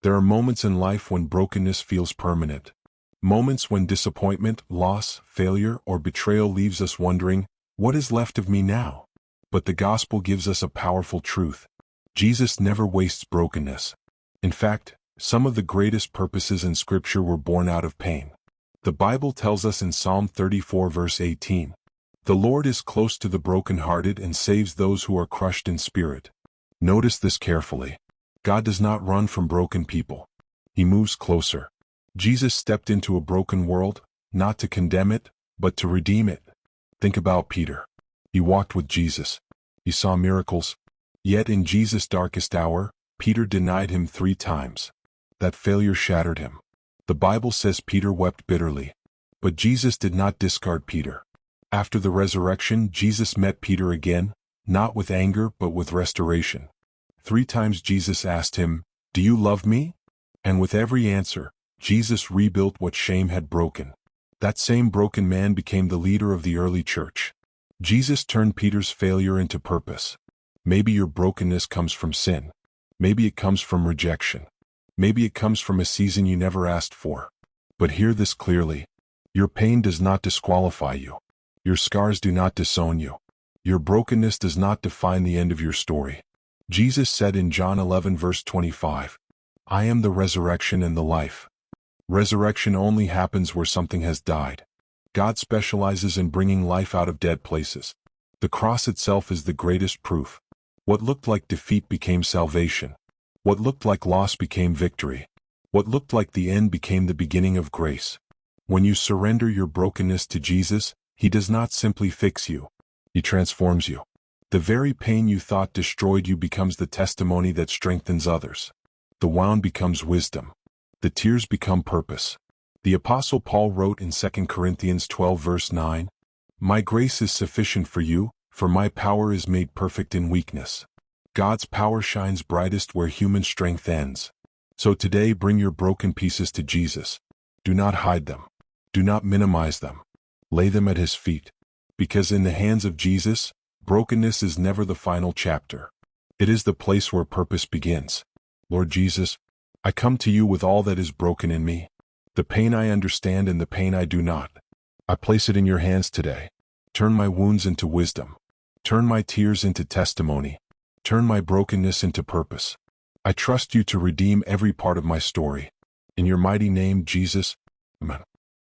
There are moments in life when brokenness feels permanent. Moments when disappointment, loss, failure, or betrayal leaves us wondering, what is left of me now? But the gospel gives us a powerful truth. Jesus never wastes brokenness. In fact, some of the greatest purposes in Scripture were born out of pain. The Bible tells us in Psalm 34 verse 18, "The Lord is close to the brokenhearted and saves those who are crushed in spirit." Notice this carefully. God does not run from broken people. He moves closer. Jesus stepped into a broken world, not to condemn it, but to redeem it. Think about Peter. He walked with Jesus. He saw miracles. Yet in Jesus' darkest hour, Peter denied him 3 times. That failure shattered him. The Bible says Peter wept bitterly. But Jesus did not discard Peter. After the resurrection, Jesus met Peter again, not with anger but with restoration. 3 times Jesus asked him, "Do you love me?" And with every answer, Jesus rebuilt what shame had broken. That same broken man became the leader of the early church. Jesus turned Peter's failure into purpose. Maybe your brokenness comes from sin. Maybe it comes from rejection. Maybe it comes from a season you never asked for. But hear this clearly. Your pain does not disqualify you. Your scars do not disown you. Your brokenness does not define the end of your story. Jesus said in John 11 verse 25, "I am the resurrection and the life." Resurrection only happens where something has died. God specializes in bringing life out of dead places. The cross itself is the greatest proof. What looked like defeat became salvation. What looked like loss became victory. What looked like the end became the beginning of grace. When you surrender your brokenness to Jesus, He does not simply fix you. He transforms you. The very pain you thought destroyed you becomes the testimony that strengthens others. The wound becomes wisdom. The tears become purpose. The Apostle Paul wrote in 2 Corinthians 12 verse 9, "My grace is sufficient for you, for my power is made perfect in weakness." God's power shines brightest where human strength ends. So today bring your broken pieces to Jesus. Do not hide them. Do not minimize them. Lay them at His feet. Because in the hands of Jesus, brokenness is never the final chapter. It is the place where purpose begins. Lord Jesus, I come to you with all that is broken in me. The pain I understand and the pain I do not. I place it in your hands today. Turn my wounds into wisdom. Turn my tears into testimony. Turn my brokenness into purpose. I trust you to redeem every part of my story. In your mighty name, Jesus, Amen.